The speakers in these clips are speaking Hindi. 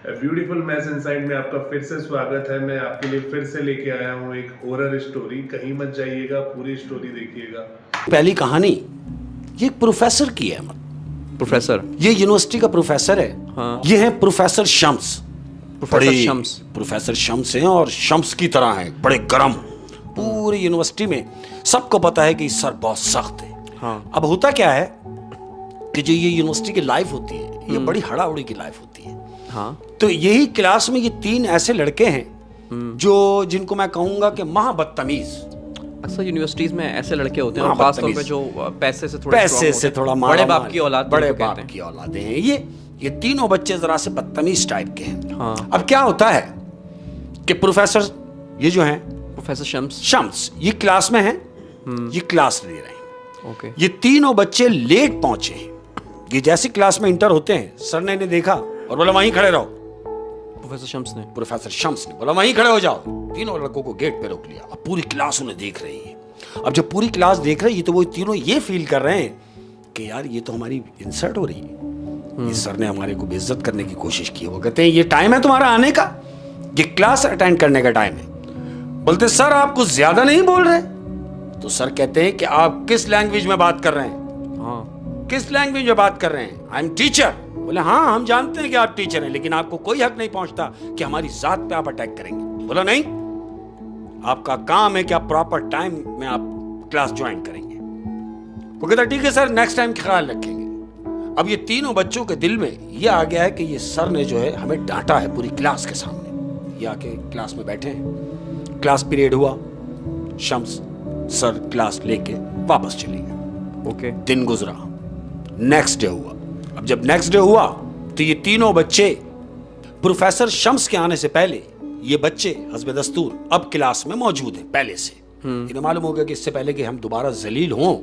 ब्यूटीफुल मैस इनसाइड में आपका फिर से स्वागत है। मैं आपके लिए फिर से लेके आया हूँ एक हॉरर स्टोरी। कहीं मत जाइएगा, पूरी स्टोरी देखिएगा। पहली कहानी ये प्रोफेसर की है। प्रोफेसर, ये यूनिवर्सिटी का प्रोफेसर है। हाँ। ये है professor Shams. Professor Shams. Professor Shams हैं और शम्स की तरह हैं, बड़े गरम। पूरी यूनिवर्सिटी में सबको पता है कि सर बहुत सख्त है। हाँ। अब होता क्या है कि जो ये यूनिवर्सिटी की लाइफ होती है, ये बड़ी हड़ाउड़ी की लाइफ होती है। हाँ। तो यही क्लास में ये 3 ऐसे लड़के हैं जो जिनको मैं कहूंगा कि महा बदतमीज। अक्सर यूनिवर्सिटीज में ऐसे लड़के होते हैं, और खास तौर पे जो पैसे से थोड़ा बड़े बाप की औलाद, बड़े बाप की औलादें हैं। ये तीनों बच्चे जरा से बदतमीज टाइप के हैं। हाँ। अब क्या होता है कि प्रोफेसर ये जो हैं प्रोफेसर शम्स ये क्लास में हैं, ये क्लास ले रहे हैं। ओके। ये तीनों बच्चे लेट पहुंचे हैं। ये जैसे क्लास में इंटर होते हैं, सर ने इन्हें देखा और बोला वहीं खड़े रहो। प्रोफेसर शम्स ने बोला वहीं खड़े हो जाओ। तीनों लड़कों को गेट पे रोक लिया। अब पूरी क्लास उन्हें देख रही है। अब जब पूरी क्लास देख रही है तो वो तीनों ये फील कर रहे हैं कि यार ये तो हमारी इंसल्ट हो रही है। इस सर ने हमारे को बेइज्जत करने की कोशिश की है। वो कहते हैं ये टाइम है तुम्हारा आने का, ये क्लास अटेंड करने का टाइम है। बोलते सर आप कुछ ज्यादा नहीं बोल रहे। तो सर कहते हैं कि आप किस लैंग्वेज में बात कर रहे हैं? हाँ। किस लैंग्वेज में बात कर रहे हैं? I am teacher. बोले हाँ हम जानते हैं कि आप टीचर हैं, लेकिन आपको कोई हक नहीं पहुंचता कि हमारी जात पे आप अटैक करेंगे। बोला नहीं, आपका काम है कि आप प्रॉपर टाइम में आप क्लास ज्वाइन करेंगे। वो कहता ठीक है सर, नेक्स्ट टाइम ख्याल रखेंगे। अब ये तीनों बच्चों के दिल में ये आ गया है कि ये सर ने जो है हमें डांटा है पूरी क्लास के सामने। ये आके क्लास में बैठे हैं, क्लास पीरियड हुआ, शम्स सर क्लास लेके वापस चले गए। ओके। दिन गुजरा, नेक्स्ट डे हुआ। अब जब नेक्स्ट डे हुआ तो ये तीनों बच्चे प्रोफेसर शम्स के आने से पहले ये बच्चे हस्बे दस्तूर अब क्लास में मौजूद हैं पहले से। इन्हें मालूम हो गया कि इससे पहले कि हम दोबारा जलील हों,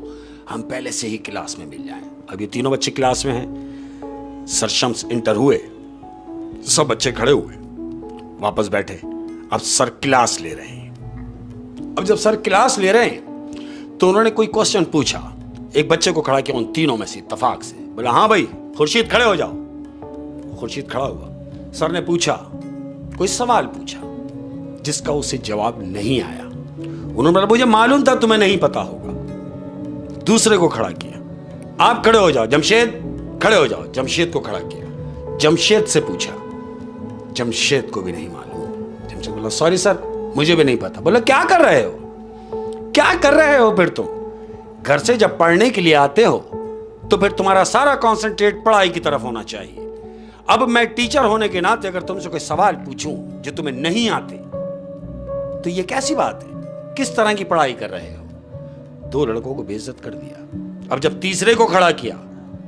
हम पहले से ही क्लास में मिल जाएं। अब ये तीनों बच्चे क्लास में हैं। सर शम्स इंटर हुए, सब बच्चे खड़े हुए, वापस बैठे। अब सर क्लास ले रहे हैं। अब जब सर क्लास ले रहे हैं तो उन्होंने कोई क्वेश्चन पूछा। एक बच्चे को खड़ा किया उन तीनों में से इत्तेफाक से। बोला हाँ भाई खुर्शीद खड़े हो जाओ। खुर्शीद खड़ा हुआ। सर ने पूछा, कोई सवाल पूछा जिसका उसे जवाब नहीं आया। उन्होंने बोला मुझे मालूम था तुम्हें नहीं पता होगा। दूसरे को खड़ा किया, आप खड़े हो जाओ। जमशेद खड़े हो जाओ। जमशेद को खड़ा किया। जमशेद से पूछा, जमशेद को भी नहीं मालूम। जमशेद बोला सॉरी सर मुझे भी नहीं पता। बोला क्या कर रहे हो, क्या कर रहे हो फिर तुम? घर से जब पढ़ने के लिए आते हो तो फिर तुम्हारा सारा कंसंट्रेट पढ़ाई की तरफ होना चाहिए। अब मैं टीचर होने के नाते अगर तुमसे कोई सवाल पूछूं जो तुम्हें नहीं आते तो ये कैसी बात है? किस तरह की पढ़ाई कर रहे हो? 2 लड़कों को बेइज्जत कर दिया। अब जब तीसरे को खड़ा किया,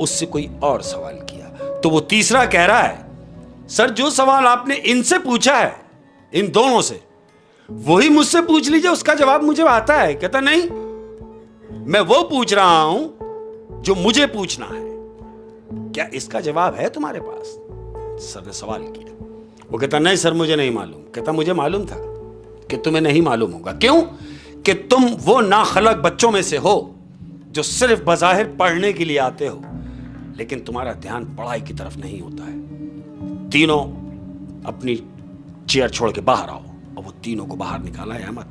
उससे कोई और सवाल किया तो वो तीसरा कह रहा है सर जो सवाल आपने इनसे पूछा है, इन दोनों से, वही मुझसे पूछ लीजिए, उसका जवाब मुझे आता है। कहता नहीं, मैं वो पूछ रहा हूं जो मुझे पूछना है। क्या इसका जवाब है तुम्हारे पास? सर ने सवाल किया। वो कहता नहीं सर मुझे नहीं मालूम। कहता मुझे मालूम था कि तुम्हें नहीं मालूम होगा। क्यों? कि तुम वो नाखलक बच्चों में से हो जो सिर्फ बज़ाहिर पढ़ने के लिए आते हो, लेकिन तुम्हारा ध्यान पढ़ाई की तरफ नहीं होता है। तीनों अपनी चेयर छोड़ के बाहर आओ। और वो तीनों को बाहर निकाला है अहमद,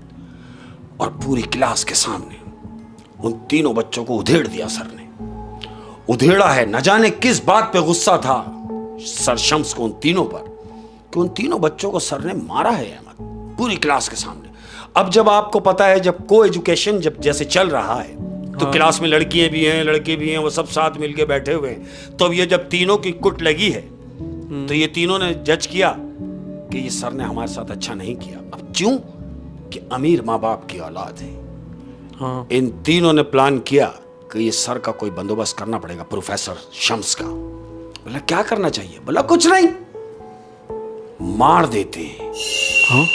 और पूरी क्लास के सामने उन तीनों बच्चों को उधेड़ दिया। सर ने उधेड़ा है। न जाने किस बात पे गुस्सा था सर शम्स को उन तीनों पर, कि उन तीनों बच्चों को सर ने मारा है अहमद पूरी क्लास के सामने। अब जब आपको पता है जब को एजुकेशन जब जैसे चल रहा है तो क्लास में लड़कियां भी हैं लड़के भी हैं, वो सब साथ मिलके बैठे हुए हैं। तो अब ये जब तीनों की कुट लगी है तो ये तीनों ने जज किया कि ये सर ने हमारे साथ अच्छा नहीं किया। अब क्यों? कि अमीर माँ बाप की औलाद है। हाँ। इन तीनों ने प्लान किया कि ये सर का कोई बंदोबस्त करना पड़ेगा, प्रोफेसर शम्स का। बोला क्या करना चाहिए? बोला कुछ नहीं, मार देते हैं। हाँ?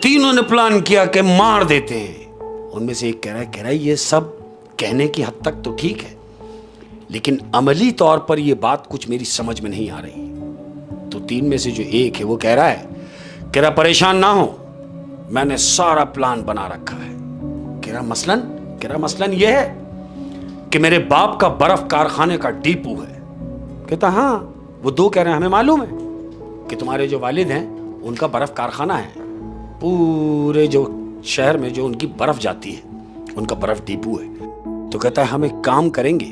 तीनों ने प्लान किया कि मार देते हैं। उनमें से एक कह रहा है ये सब कहने की हद तक तो ठीक है, लेकिन अमली तौर पर यह बात कुछ मेरी समझ में नहीं आ रही। तो 3 में से जो एक है वो कह रहा परेशान ना हो, मैंने सारा प्लान बना रखा है। कह रहा मसलन यह है कि मेरे बाप का बर्फ कारखाने का डिपो है। कहता हाँ। वो 2 कह रहे हैं हमें मालूम है। कि तुम्हारे जो वालिद हैं उनका बर्फ कारखाना है, पूरे जो शहर में जो उनकी बर्फ जाती है उनका बर्फ डिपो है। तो कहता है हम एक काम करेंगे,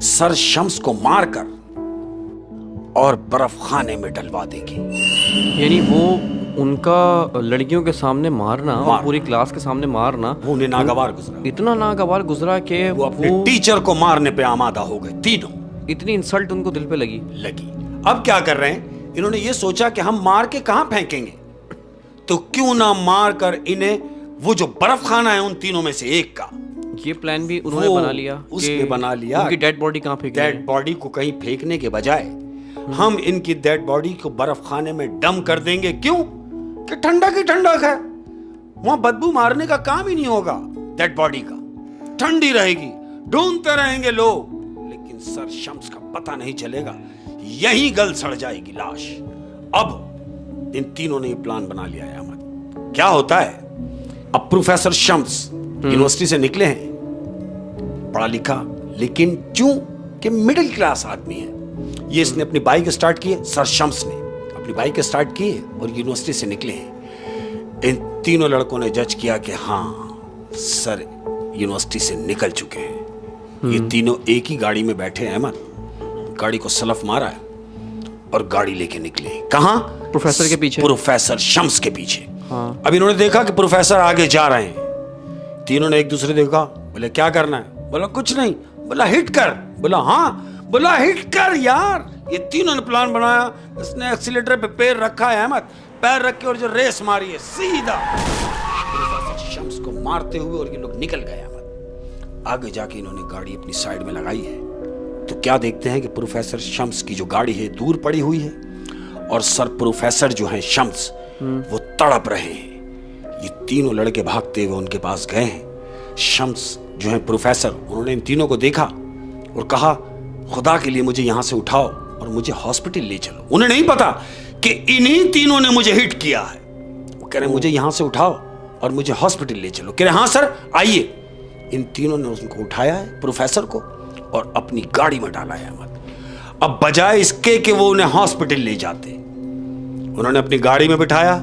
सर शम्स को मारकर और बर्फ खाने में डलवा देंगे। यानी वो उनका लड़कियों के सामने मारना और पूरी क्लास के सामने मारना, वो उन्हें नागवार गुजरा, इतना नागवार गुजरा कि वो अपने टीचर को मारने पे आमादा हो गए तीनों। इतनी इंसल्ट उनको दिल पे लगी। अब क्या कर रहे हैं, इन्होंने ये सोचा कि हम मार के कहां फेंकेंगे, तो क्यों ना मार कर इन्हें वो जो बर्फ खाना है उन तीनों में से एक का, ये प्लान भी उन्होंने बना लिया। उसने बना लिया उनकी डेड बॉडी कहां फेंकनी है। डेड बॉडी को कहीं फेंकने के बजाय हम इनकी डेड बॉडी को बर्फ खाने में डम कर देंगे। क्यों? कि ठंडक ही ठंडक है, वहां बदबू मारने का काम ही नहीं होगा, डेड बॉडी का ठंडी रहेगी, ढूंढते रहेंगे लोग, लेकिन सर शम्स का पता नहीं चलेगा, यहीं गल सड़ जाएगी लाश। अब इन तीनों ने ये प्लान बना लिया है। अहमद, क्या होता है, अब प्रोफेसर शम्स यूनिवर्सिटी से निकले हैं, पढ़ा लिखा, लेकिन चूं कि मिडिल क्लास आदमी है, ये इसने अपनी बाइक स्टार्ट की है, सर शम्स ने अपनी बाइक स्टार्ट की है और यूनिवर्सिटी से निकले हैं। इन तीनों लड़कों ने जज किया कि हाँ सर यूनिवर्सिटी से निकल चुके हैं। ये तीनों एक ही गाड़ी में बैठे हैं। अहमद, गाड़ी को सलफ मारा है और गाड़ी लेके निकले। कहां? प्रोफेसर के पीछे, प्रोफेसर शम्स के पीछे। हाँ। अब इन्होंने देखा कि प्रोफेसर आगे जा रहे हैं, तीनों ने एक दूसरे देखा, बोले क्या करना है? बोला कुछ नहीं। बोला हिट कर। बोला हाँ। बोला हिट कर यार। ये तीनों ने प्लान बनाया, इसने एक्सीलेटर पे पैर रखा है अहमद, पैर रख के और जो रेस मारी है सीधा प्रोफेसर शम्स को मारते हुए, और ये लोग निकल गए अहमद। आगे जाके इन्होंने गाड़ी अपनी साइड में लगाई है, तो क्या देखते हैं कि प्रोफेसर शम्स की जो गाड़ी है दूर पड़ी हुई है और सर प्रोफेसर जो है शम्स वो तड़प रहे हैं। ये तीनों लड़के भागते हुए उनके पास गए हैं। शम्स जो है प्रोफेसर, उन्होंने इन तीनों को देखा और कहा खुदा के लिए मुझे यहां से उठाओ और मुझे हॉस्पिटल ले चलो। उन्हें नहीं पता कि इन्हीं तीनों ने मुझे हिट किया है। वो कह रहे मुझे यहां से उठाओ और मुझे हॉस्पिटल ले चलो। कह रहे हाँ सर आइए। इन तीनों ने उनको उठाया है प्रोफेसर को और अपनी गाड़ी में डाला है अहमद। अब बजाय इसके कि वो उन्हें हॉस्पिटल ले जाते, उन्होंने अपनी गाड़ी में बिठाया,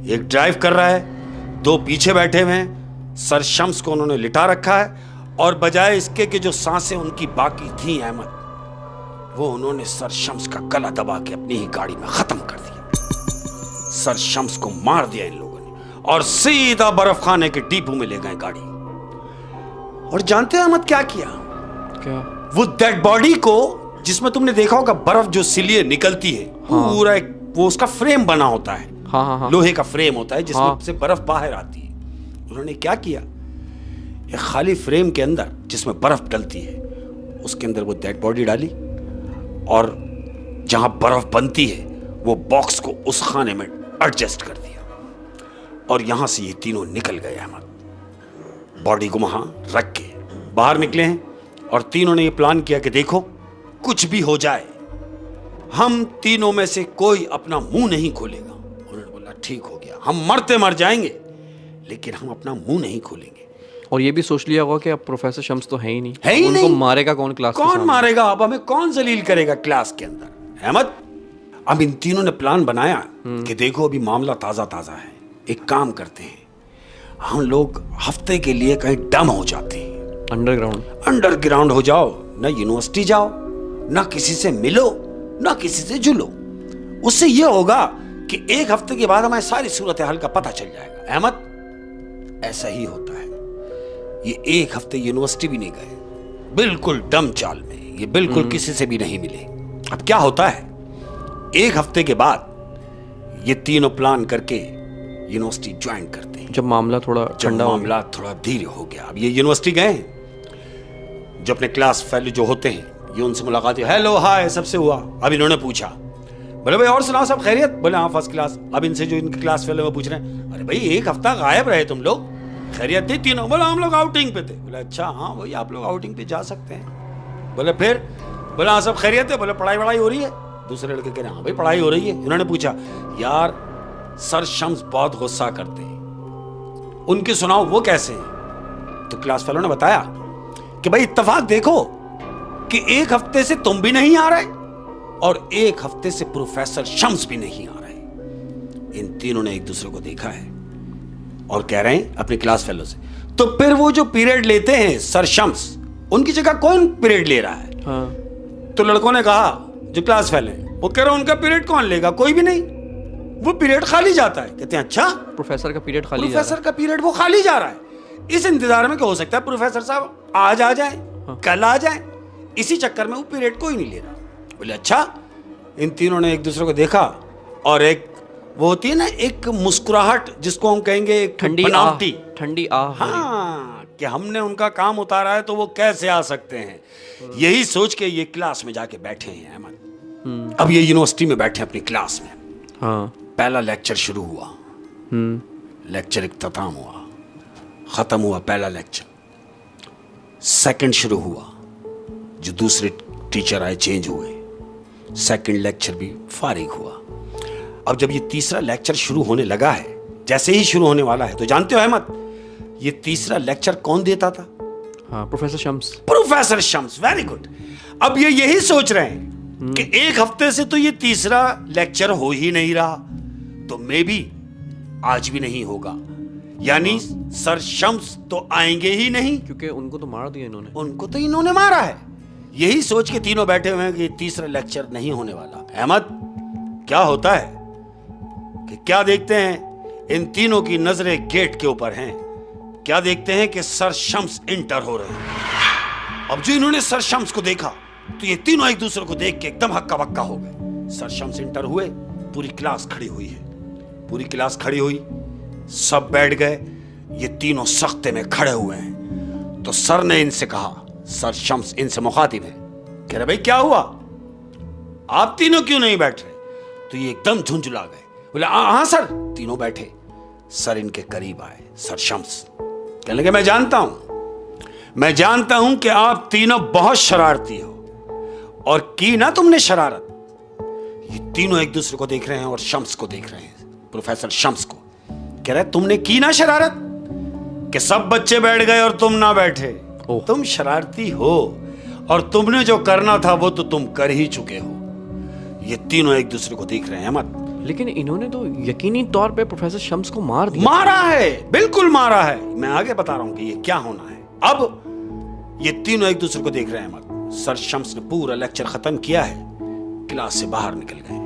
एक ड्राइव कर रहा है, दो पीछे बैठे हुए हैं, सर शम्स को उन्होंने लिटा रखा है, और बजाय इसके कि जो सांसें उनकी बाकी थी अहमद, वो उन्होंने सर शम्स का गला दबा के अपनी ही गाड़ी में खत्म कर दिया। सर शम्स को मार दिया इन लोगों ने और सीधा बर्फ खाने के डिपो में ले गए गाड़ी। और जानते हैं अहमद क्या किया? क्या? वो डेड बॉडी को, जिसमें तुमने देखा होगा बर्फ जो सिलिए निकलती है, पूरा एक वो उसका फ्रेम बना होता है, हाँ। लोहे का फ्रेम होता है जिसमें से बर्फ बाहर आती है। उन्होंने क्या किया, एक खाली फ्रेम के अंदर जिसमें बर्फ डलती है उसके अंदर वो डेड बॉडी डाली, और जहां बर्फ बनती है वो बॉक्स को उस खाने में एडजस्ट कर दिया, और यहां से ये तीनों निकल गए अहमद। बॉडी को वहां रख के बाहर निकले हैं, और तीनों ने ये प्लान किया कि देखो कुछ भी हो जाए हम तीनों में से कोई अपना मुंह नहीं खोलेगा। उन्होंने बोला ठीक हो गया, हम मरते मर जाएंगे लेकिन हम अपना मुंह नहीं खोलेंगे। और ये भी सोच लिया होगा कि अब प्रोफेसर शम्स तो है ही नहीं, है ही उनको नहीं, मारेगा कौन क्लास के कौन सामने? मारेगा, अब हमें कौन जलील करेगा क्लास के अंदर। अहमद, अब इन तीनों ने प्लान बनाया कि देखो अभी मामला ताजा ताजा है, एक काम करते हैं, हम लोग हफ्ते के लिए कहीं डम हो जाते हैं, अंडरग्राउंड हो जाओ, ना यूनिवर्सिटी जाओ, ना किसी से मिलो, ना किसी से जुलो। उससे यह होगा कि एक हफ्ते के बाद हमें सारी सूरत हाल का पता चल जाएगा। अहमद, ऐसा ही होता है। ये एक हफ्ते यूनिवर्सिटी भी नहीं गए, बिल्कुल डम चाल में, ये बिल्कुल किसी से भी नहीं मिले। अब क्या होता है, एक हफ्ते के बाद ये तीनों प्लान करके यूनिवर्सिटी ज्वाइन करते हैं। जब मामला थोड़ा धीरे हो गया, अब ये यूनिवर्सिटी गए, जो अपने क्लास फेलो जो होते हैं, ये उनसे मुलाकात हुई, हेलो हाय सबसे हुआ। अब इन्होंने पूछा, बोले भाई और सुनाओ सब खैरियत? बोले हाँ फर्स्ट क्लास। अब इनसे जो इनके क्लास फेलो में पूछ रहे हैं, अरे भाई एक हफ्ता गायब रहे तुम लोग, खैरियत थी? तीनों। बोला हम लोग आउटिंग पे थे। बोले अच्छा हाँ वही, आप लोग आउटिंग पे जा सकते हैं। बोले फिर? बोला हाँ सब खैरियत है। बोले पढ़ाई वढ़ाई हो रही है? दूसरे लड़के कह रहे हाँ भाई पढ़ाई हो रही है। उन्होंने पूछा यार सर शम्स बहुत गुस्सा करते हैं, उनकी सुनाओ वो कैसे हैं? तो क्लास फेलो ने बताया कि भाई इत्तेफाक देखो कि एक हफ्ते से तुम भी नहीं आ रहे और एक हफ्ते से प्रोफेसर शम्स भी नहीं आ रहे। इन तीनों ने एक दूसरे को देखा है और कह रहे हैं अपने क्लास फेलो से, तो फिर वो जो पीरियड लेते हैं सर शम्स, उनकी जगह कौन पीरियड ले रहा है? हाँ। तो लड़कों ने कहा जो क्लास फेलो है, वो कह रहे उनका पीरियड कौन लेगा? कोई भी नहीं, वो पीरियड खाली जाता है। कहते हैं अच्छा, प्रोफेसर का पीरियड खाली प्रोफेसर का पीरियड वो खाली जा रहा है। इस इंतजार में क्या हो सकता है प्रोफेसर साहब आज आ जाए, कल आ जाए, इसी चक्कर में वो पीरियड कोई नहीं ले रहा। बोले अच्छा। इन तीनों ने एक दूसरे को देखा और एक वो होती है ना एक मुस्कुराहट, जिसको हम कहेंगे एक बनावटी, ठंडी आह। हाँ, कि हमने उनका काम उतारा है तो वो कैसे आ सकते हैं, यही सोच के ये क्लास में जाके बैठे हैं अहमद। अब ये यूनिवर्सिटी में बैठे अपनी क्लास में। हाँ। पहला लेक्चर शुरू हुआ, लेक्चर इख्तिताम हुआ, खत्म हुआ पहला लेक्चर। सेकंड शुरू हुआ, जो दूसरे टीचर आए चेंज हुए, सेकंड लेक्चर भी फारिग हुआ। अब जब ये तीसरा लेक्चर शुरू होने लगा है, जैसे ही शुरू होने वाला है, तो जानते हो अहमद ये तीसरा लेक्चर कौन देता था? हाँ, professor Shams. Professor Shams, very good. अब ये यही सोच रहे हैं कि एक हफ्ते से तो ये तीसरा लेक्चर हो ही नहीं रहा, तो मे बी आज भी नहीं होगा, यानी सर शम्स तो आएंगे ही नहीं, क्योंकि उनको तो मार दिया इन्होंने। उनको तो इन्होंने मारा है। यही सोच के तीनों बैठे हुए हैं कि तीसरा लेक्चर नहीं होने वाला। अहमद क्या होता है कि क्या देखते हैं, इन तीनों की नजरें गेट के ऊपर हैं। क्या देखते हैं कि सर शम्स इंटर हो रहे हैं। अब जो इन्होंने सर शम्स को देखा तो ये तीनों एक दूसरे को देख के एकदम हक्का बक्का हो गए। सर शम्स इंटर हुए, पूरी क्लास खड़ी हुई है, पूरी क्लास खड़ी हुई, सब बैठ गए, ये तीनों सख्ते में खड़े हुए हैं। तो सर ने इनसे कहा, सर शम्स इनसे मुखातिब है, कह रहे भाई क्या हुआ, आप तीनों क्यों नहीं बैठ रहे? तो ये एकदम झुंझुला गए, बोले हाँ सर। तीनों बैठे, सर इनके करीब आए, सर शम्स कहने लगे मैं जानता हूं कि आप तीनों बहुत शरारती हो, और की ना तुमने शरारत। ये तीनों एक दूसरे को देख रहे हैं और शम्स को देख रहे हैं, प्रोफेसर शम्स को। कह रहे तुमने की ना शरारत कि सब बच्चे बैठ गए और तुम ना बैठे, तुम शरारती हो, और तुमने जो करना था वो तो तुम कर ही चुके हो। ये तीनों एक दूसरे को देख रहे हैं अहमद। लेकिन इन्होंने तो यकीनी तौर पे प्रोफेसर शम्स को मार दिया। मारा है, बिल्कुल मारा है। मैं आगे बता रहा हूं कि ये क्या होना है। अब ये तीनों एक दूसरे को देख रहे हैं अहमद। सर शम्स ने पूरा लेक्चर खत्म किया है, क्लास से बाहर निकल गए,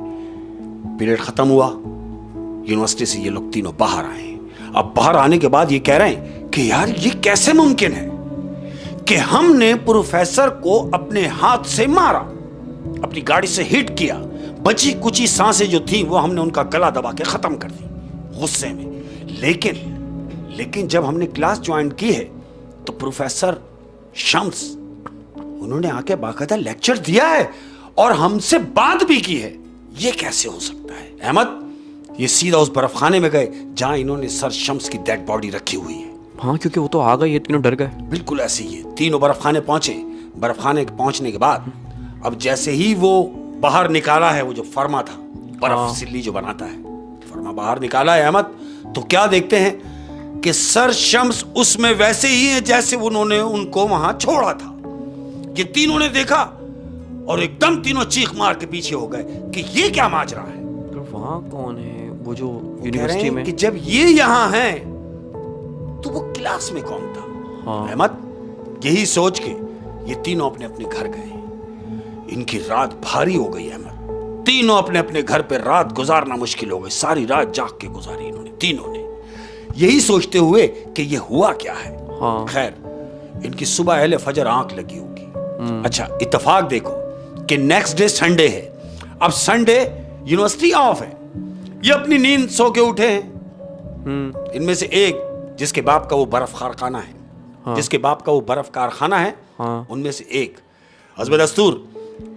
पीरियड खत्म हुआ, यूनिवर्सिटी से ये लोग तीनों बाहर आए। अब बाहर आने के बाद ये कह रहे हैं कि यार ये कैसे मुमकिन है कि हमने प्रोफेसर को अपने हाथ से मारा, अपनी गाड़ी से हिट किया, बची कुची सांसें जो थी वो हमने उनका गला दबा के खत्म कर दी गुस्से में। लेकिन जब हमने क्लास ज्वाइन की है तो प्रोफेसर शम्स उन्होंने आके बाकायदा लेक्चर दिया है और हमसे बात भी की है। ये कैसे हो सकता है अहमद? ये सीधा उस बर्फ खाने में गए जहां इन्होंने सर शम्स की डेड बॉडी रखी हुई है। हाँ, क्योंकि वो तो आ गए, ये तीनों डर गए। बिल्कुल ऐसे ही है। तीनों बर्फ खाने पहुंचे। बर्फ खाने पहुंचने के बाद अब जैसे ही वो बाहर निकाला है, वो जो फर्मा था, बर्फ सिल्ली जो बनाता है, फर्मा बाहर निकाला है अहमद, तो क्या देखते हैं कि सर शम्स उसमें वैसे ही है जैसे उन्होंने उनको वहां छोड़ा था। ये तीनों ने देखा और एकदम तीनों चीख मार के पीछे हो गए कि ये क्या माजरा है। तो वहां कौन है? वो जो यूनिवर्सिटी में कि जब ये यहां है तो वो क्लास में कौन था? हाँ। अहमद यही सोच के ये तीनों अपने अपने घर गए। इनकी रात भारी हो गई अहमद। तीनों अपने अपने घर पे रात गुजारना मुश्किल हो गई। सारी रात जाग के गुजारी इन्होंने तीनों ने, यही सोचते हुए कि ये हुआ क्या है। हाँ। खैर इनकी सुबह अहले फजर आंख लगी होगी। अच्छा इत्तेफाक देखो कि नेक्स्ट डे संडे है। अब संडे यूनिवर्सिटी ऑफ है। ये अपनी नींद सो के उठे हैं। इनमें से एक जिसके बाप का वो बर्फ कारखाना है, जिसके बाप का वो बर्फ कारखाना है, उनमें से एक हस्बे दस्तूर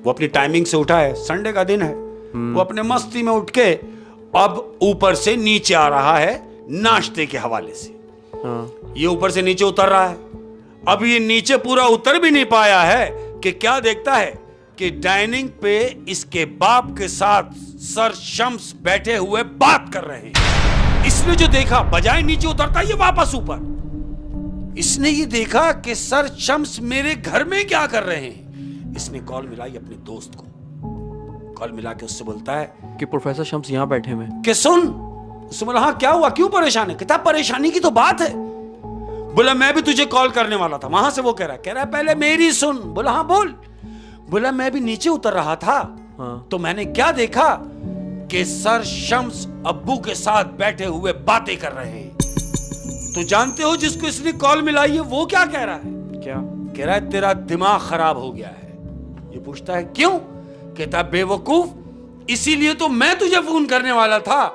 वो अपनी टाइमिंग से उठा है। संडे का दिन है, वो अपने मस्ती में उठ के अब ऊपर से नीचे आ रहा है नाश्ते के हवाले से। ये ऊपर से नीचे उतर रहा है। अब ये नीचे पूरा उतर भी नहीं पाया है कि क्या देखता है कि डाइनिंग पे इसके बाप के साथ सर शम्स बैठे हुए बात कर रहे हैं। इसने जो देखा, बजाय नीचे उतरता ये वापस ऊपर, इसने ये देखा कि सर शम्स मेरे घर में क्या कर रहे हैं। इसने कॉल मिलाई अपने दोस्त को। कॉल मिला के उससे बोलता है कि प्रोफेसर शम्स यहाँ बैठे हुए हैं। कि सुन। उससे बोला हाँ क्या हुआ, क्यों परेशान है? कहता परेशानी की तो बात है। बोला मैं भी तुझे कॉल करने वाला था। वहां से वो कह रहा है पहले मेरी सुन। बोला हाँ बोल। बोला मैं भी नीचे उतर रहा था तो मैंने क्या देखा कि सर शम्स अब्बू के साथ बैठे हुए बातें कर रहे हैं। तो जानते हो जिसको इसने कॉल मिलाई है वो क्या कह रहा है? क्या कह रहा है तेरा दिमाग खराब हो गया है। ये पूछता है क्यों? कहता बेवकूफ, इसीलिए तो मैं तुझे फोन करने वाला था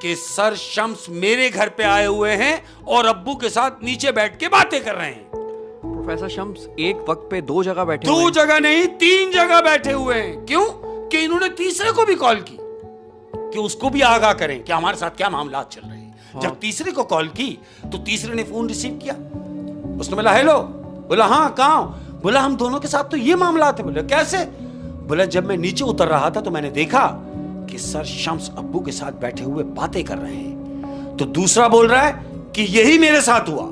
कि सर शम्स मेरे घर पे आए हुए हैं और अब्बू के साथ नीचे बैठ के बातें कर रहे हैं। प्रोफेसर शम्स एक वक्त पे 2 जगह बैठे हुए दो हैं। जगह नहीं 3 जगह बैठे हुए हैं। क्यों? कि इन्होंने तीसरे को भी कॉल की कि उसको भी आगाह करें कि हमारे साथ क्या मामला चल रहे हैं। जब तीसरे को कॉल की तो तीसरे ने फोन रिसीव किया। उसने बोला हेलो। बोला हाँ कहाँ? बोला हम दोनों के साथ तो ये मामला थे। बोला कैसे? बोला जब मैं नीचे उतर रहा था तो मैंने देखा कि सर शम्स अब्बू के साथ बैठे हुए बातें कर रहे हैं। तो दूसरा बोल रहा है कि यही मेरे साथ हुआ।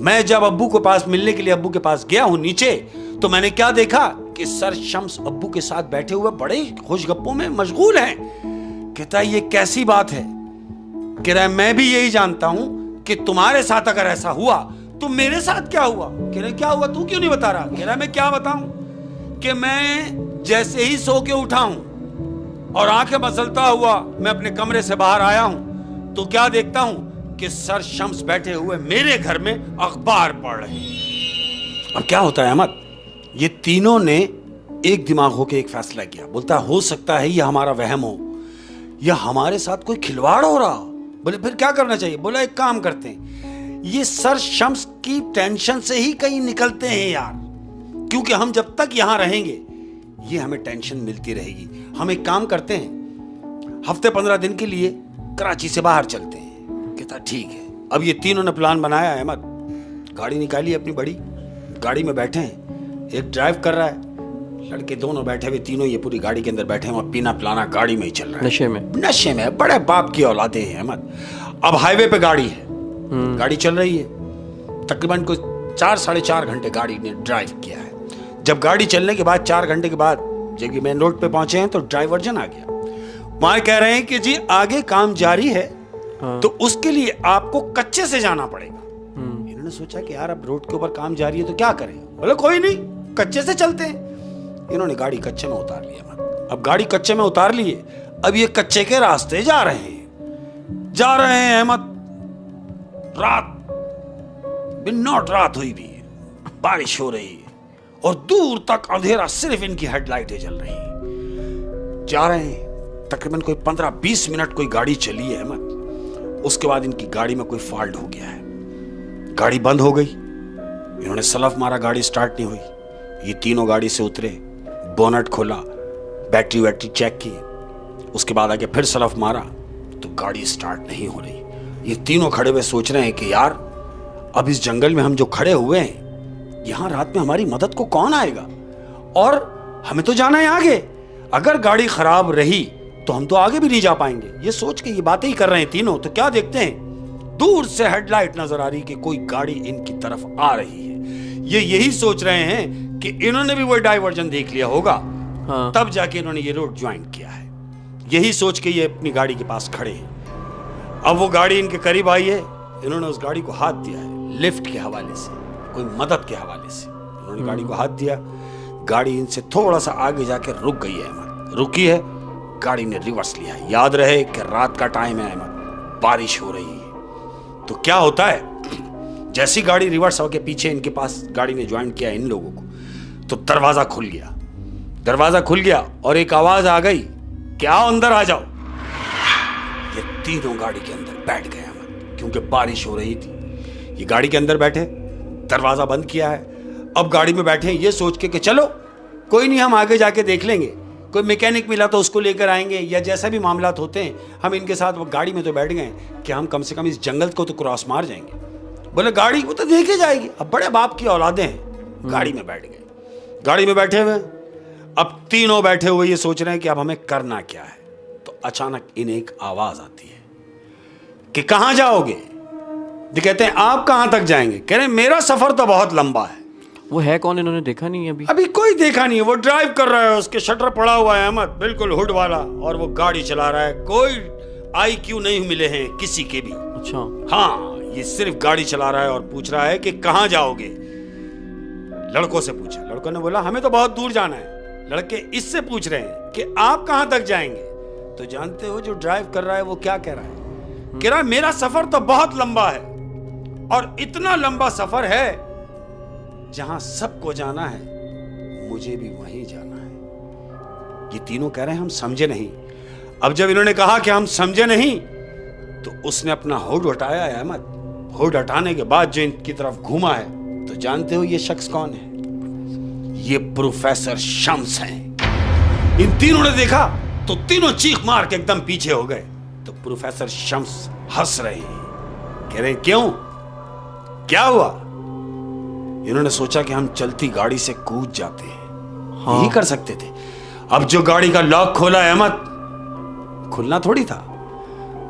मैं जब अब्बू के पास मिलने के लिए अब्बू के पास गया हूं नीचे तो मैंने क्या देखा कि सर शम्स अब्बू के साथ बैठे हुए बड़े खुशगप्पों में मशगूल हैं। कहता है ये कैसी बात है? कह रहा है मैं भी यही जानता हूं कि तुम्हारे साथ अगर ऐसा हुआ तो मेरे साथ क्या हुआ? कह रहे क्या हुआ, तू क्यों नहीं बता रहा? कह रहा मैं क्या बताऊं कि मैं जैसे ही सो के उठा हूं और आंखें मसलता हुआ मैं अपने कमरे से बाहर आया हूं तो क्या देखता हूं कि सर शम्स बैठे हुए मेरे घर में अखबार पढ़ रहे हैं। अब क्या होता है अहमद, ये तीनों ने एक दिमाग होकर एक फैसला किया। बोलता हो सकता है ये हमारा वहम हो या हमारे साथ कोई खिलवाड़ हो रहा हो। बोले फिर क्या करना चाहिए? बोला एक काम करते हैं, ये सर शम्स की टेंशन से ही कहीं निकलते हैं यार, क्योंकि हम जब तक यहां रहेंगे ये हमें टेंशन मिलती रहेगी। हम एक काम करते हैं, हफ्ते 15 दिन के लिए कराची से बाहर चलते हैं। कहता ठीक है। अब ये तीनों ने प्लान बनाया है। अहमद गाड़ी निकाली अपनी बड़ी, गाड़ी में बैठे हैं, एक ड्राइव कर रहा है, लड़के दोनों बैठे हुए तीनों ये पूरी गाड़ी के अंदर बैठे हैं और पीना पिलाना गाड़ी में ही चल रहा है। नशे में बड़े बाप की औलादे हैं अहमद। अब हाईवे पे गाड़ी है, गाड़ी चल रही है, तकरीबन कुछ 4-4.5 घंटे गाड़ी ने ड्राइव किया है। जब गाड़ी चलने के बाद 4 घंटे के बाद जब मेन रोड पे पहुंचे हैं तो डाइवर्जन आ गया। वहां कह रहे हैं कि जी आगे काम जारी है तो उसके लिए आपको कच्चे से जाना पड़ेगा। इन्होंने सोचा कि यार अब रोड के ऊपर काम जारी है तो क्या करें? बोले कोई नहीं कच्चे से चलते हैं। इन्होंने गाड़ी कच्चे में उतार लिया। अब गाड़ी कच्चे में उतार लिए, अब ये कच्चे के रास्ते जा रहे हैं अहमद। रात बिन्नौट रात हुई भी है, बारिश हो रही है और दूर तक अंधेरा, सिर्फ इनकी हेडलाइटें जल रही हैं। जा रहे हैं, तकरीबन कोई 15-20 मिनट कोई गाड़ी चली है अहमद। उसके बाद इनकी गाड़ी में कोई फॉल्ट हो गया है, गाड़ी बंद हो गई। इन्होंने सलफ मारा, गाड़ी स्टार्ट नहीं हुई। ये तीनों गाड़ी से उतरे, बोनट खोला, बैटरी वैटरी चेक की, उसके बाद आके फिर सलफ मारा तो गाड़ी स्टार्ट नहीं हो रही। ये तीनों खड़े हुए सोच रहे हैं कि यार अब इस जंगल में हम जो खड़े हुए हैं, यहां रात में हमारी मदद को कौन आएगा? और हमें तो जाना है आगे, अगर गाड़ी खराब रही तो हम तो आगे भी नहीं जा पाएंगे। ये सोच के ये बातें ही कर रहे हैं तीनों, तो क्या देखते हैं दूर से हेडलाइट नजर आ रही कि कोई गाड़ी इनकी तरफ आ रही है। ये यही सोच रहे हैं कि इन्होंने भी वो डाइवर्जन देख लिया होगा, तब जाके इन्होंने ये रोड ज्वाइन किया है। यही सोच के ये अपनी गाड़ी के पास खड़े हैं। अब वो गाड़ी इनके करीब आई है, इन्होंने उस गाड़ी को हाथ दिया है लिफ्ट के हवाले से, कोई मदद के हवाले से। इन्होंने गाड़ी को हाथ दिया, गाड़ी इनसे थोड़ा सा आगे जाके रुक गई है अहमद, रुकी है, गाड़ी ने रिवर्स लिया है। याद रहे कि रात का टाइम है अहमद, बारिश हो रही है। तो क्या होता है, जैसी गाड़ी रिवर्स होके पीछे इनके पास गाड़ी ने ज्वाइन किया इन लोगों को, तो दरवाजा खुल गया। दरवाजा खुल गया और एक आवाज आ गई कि आओ अंदर आ जाओ। ये तीनों गाड़ी के अंदर बैठ गए अहमद, क्योंकि बारिश हो रही थी। ये गाड़ी के अंदर बैठे, दरवाजा बंद किया है, अब गाड़ी में बैठे ये सोच के कि चलो कोई नहीं, हम आगे जाके देख लेंगे, कोई मैकेनिक मिला तो उसको लेकर आएंगे, या जैसा भी मामलात होते हैं हम इनके साथ वो गाड़ी में तो बैठ गए कि हम कम से कम इस जंगल को तो क्रॉस मार जाएंगे। बोले गाड़ी वो तो देखे जाएगी। अब बड़े बाप की औलादे हैं, गाड़ी में बैठ गए, गाड़ी में बैठे हुए। अब तीनों बैठे हुए ये सोच रहे हैं कि अब हमें करना क्या है। तो अचानक इन्हें एक आवाज आती है कि कहां जाओगे? ये कहते हैं आप कहां तक जाएंगे? कह रहे हैं मेरा सफर तो बहुत लंबा है वो है कौन, इन्होंने देखा नहीं है अभी? अभी कोई देखा नहीं है, वो ड्राइव कर रहा है, उसके शटर पड़ा हुआ है अहमद, बिल्कुल हुड वाला, और वो गाड़ी चला रहा है। कोई IQ नहीं मिले हैं किसी के भी। अच्छा। हाँ, ये सिर्फ गाड़ी चला रहा है और पूछ रहा है कि कहाँ जाओगे। लड़कों से पूछा, लड़कों ने बोला हमें तो बहुत दूर जाना है। लड़के इससे पूछ रहे हैं कि आप कहाँ तक जाएंगे। तो जानते हो जो ड्राइव कर रहा है वो क्या कह रहा है? कह रहा है मेरा सफर तो बहुत लंबा है, और इतना लंबा सफर है जहां सबको जाना है मुझे भी वहीं जाना है। ये तीनों कह रहे हैं हम समझे नहीं। अब जब इन्होंने कहा कि हम समझे नहीं, तो उसने अपना हुड हटाया है अहमद। हुड हटाने के बाद जो इनकी तरफ घूमा है, तो जानते हो ये शख्स कौन है? ये प्रोफेसर शम्स हैं। इन तीनों ने देखा तो तीनों चीख मार के एकदम पीछे हो गए। तो प्रोफेसर शम्स हंस रहे हैं, कह रहे हैं क्यों, क्या हुआ? इन्होंने सोचा कि हम चलती गाड़ी से कूद जाते हैं। हाँ। यही कर सकते थे। अब जो गाड़ी का लॉक खोला है अहमद, खुलना थोड़ी था,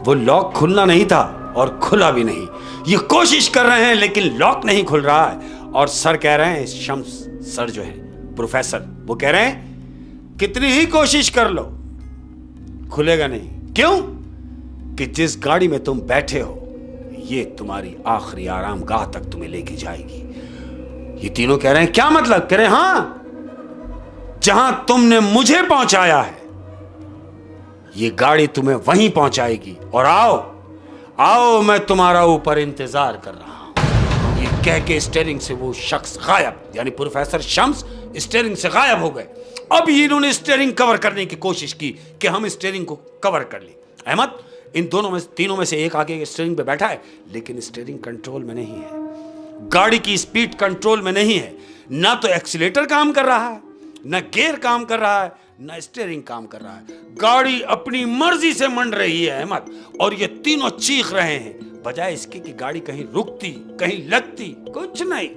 वो लॉक खुलना नहीं था और खुला भी नहीं। ये कोशिश कर रहे हैं लेकिन लॉक नहीं खुल रहा है। और सर कह रहे हैं, शम्स सर जो है प्रोफेसर, वो कह रहे हैं कितनी ही कोशिश कर लो खुलेगा नहीं। क्यों? कि जिस गाड़ी में तुम बैठे हो ये तुम्हारी आखिरी आराम गाह तक तुम्हें लेके जाएगी। ये तीनों कह रहे हैं क्या मतलब? कह रहे हैं हां, जहां तुमने मुझे पहुंचाया है ये गाड़ी तुम्हें वहीं पहुंचाएगी। और आओ आओ, मैं तुम्हारा ऊपर इंतजार कर रहा हूं। ये कह के स्टीयरिंग से वो शख्स गायब, यानी प्रोफेसर शम्स स्टीयरिंग से गायब हो गए। अब इन्होंने स्टीयरिंग कवर करने की कोशिश की कि हम स्टीयरिंग को कवर कर लें। अहमद, इन तीनों में से एक आगे स्टीयरिंग पे बैठा है, लेकिन स्टीयरिंग कंट्रोल में नहीं है, गाड़ी की स्पीड कंट्रोल में नहीं है। ना तो एक्सीलेटर काम कर रहा है, ना गियर काम कर रहा है, ना स्टीयरिंग काम कर रहा है। गाड़ी अपनी मर्जी से मंड रही है अहमद, और ये तीनों चीख रहे हैं, बजाय इसके कि गाड़ी कहीं रुकती, कहीं लगती, कुछ नहीं।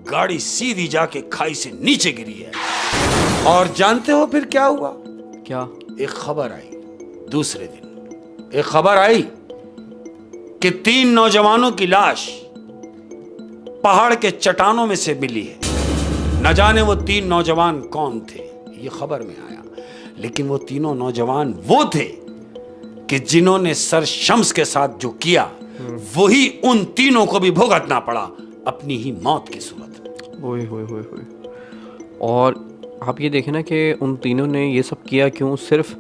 गाड़ी सीधी जाके खाई से नीचे गिरी है। और जानते हो फिर क्या हुआ? क्या? एक खबर आई दूसरे दिन। एक खबर आई कि 3 नौजवानों की लाश पहाड़ के चट्टानों में से मिली है। न जाने वो 3 नौजवान कौन थे, ये खबर में आया। लेकिन वो तीनों नौजवान वो थे कि जिन्होंने सर शम्स के साथ जो किया, वही उन तीनों को भी भुगतना पड़ा अपनी ही मौत की सूरत में। ओए होए होए होए। और आप ये देखें ना कि उन तीनों ने ये सब किया क्यों? सिर्फ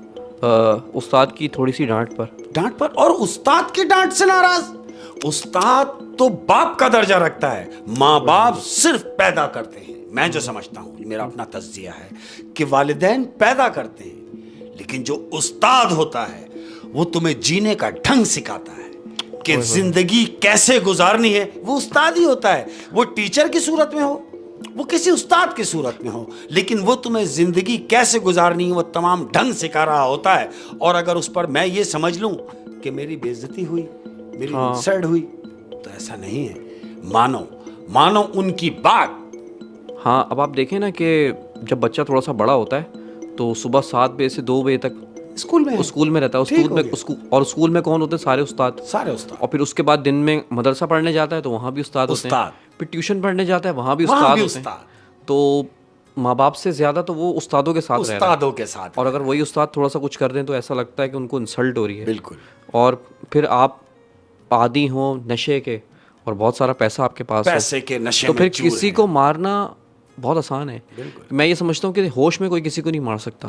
उस्ताद की थोड़ी सी डांट पर। और उस्ताद की डांट से नाराज। उस्ताद तो बाप का दर्जा रखता है, माँ बाप सिर्फ पैदा करते हैं। मैं जो समझता हूँ, मेरा अपना तज्जिया है कि वालिदैन पैदा करते हैं, लेकिन जो उस्ताद होता है वो तुम्हें जीने का ढंग सिखाता है कि जिंदगी कैसे गुजारनी है। वो उस्ताद ही होता है, वो टीचर की सूरत में हो, वो किसी उस्ताद की सूरत में हो, लेकिन वो तुम्हें जिंदगी कैसे गुजारनी है वो तमाम ढंग सिखा रहा होता है। और अगर उस पर मैं ये समझ लूं कि मेरी बेइज्जती हुई, मेरी इंसल्ट हुई, तो ऐसा नहीं है। मानो उनकी बात। हाँ, अब आप देखें ना कि जब बच्चा थोड़ा सा बड़ा होता है तो सुबह 7 बजे से 2 बजे तक स्कूल में रहता है। और स्कूल में कौन होते हैं? सारे उस्ताद। और फिर उसके बाद दिन में मदरसा पढ़ने जाता है तो वहाँ भी उस्ताद होते हैं। फिर ट्यूशन पढ़ने जाता है, वहाँ भी उस्ताद होते हैं। तो माँ बाप से ज्यादा तो वो उस्तादों के साथ और अगर वही उस्ताद थोड़ा सा कुछ कर दें तो ऐसा लगता है कि उनको इंसल्ट हो रही है। बिल्कुल। और फिर आप आदी हो नशे के और बहुत सारा पैसा आपके पास पैसे के नशे तो फिर किसी को मारना बहुत आसान है। मैं ये समझता हूँ कि होश में कोई किसी को नहीं मार सकता।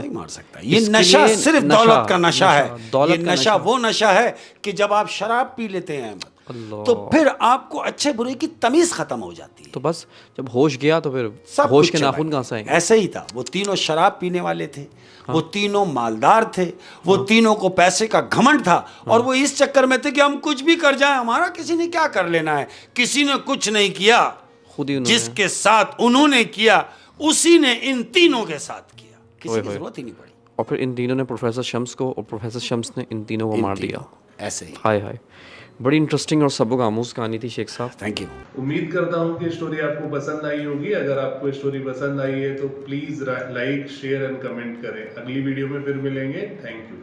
ये नशा सिर्फ दौलत का नशा है। ये नशा वो नशा है कि जब आप शराब पी लेते हैं तो फिर आपको अच्छे बुरे की तमीज खत्म हो जाती है। तो बस जब होश गया तो फिर होश के नाखून कहाँ से आएंगे? ऐसे ही था। वो तीनों शराब पीने वाले थे। वो तीनों मालदार थे। वो तीनों को पैसे का घमंड था। और वो इस चक्कर में थे कि हम कुछ भी कर जाएं, हमारा किसी ने क्या कर लेना है। किसी ने कुछ नहीं किया, खुद ही जिसके साथ उन्होंने किया उसी ने इन तीनों के साथ किया। किसी की जरूरत ही नहीं पड़ी। और फिर इन तीनों ने प्रोफेसर शम्स को और प्रोफेसर शम्स ने इन तीनों को मार दिया। ऐसे ही। हाय हाय, बड़ी इंटरेस्टिंग और सबक आमूज कहानी थी शेख साहब। Thank you. उम्मीद करता हूँ कि स्टोरी आपको पसंद आई होगी। अगर आपको स्टोरी पसंद आई है तो please like, share and comment करें। अगली वीडियो में फिर मिलेंगे। Thank you.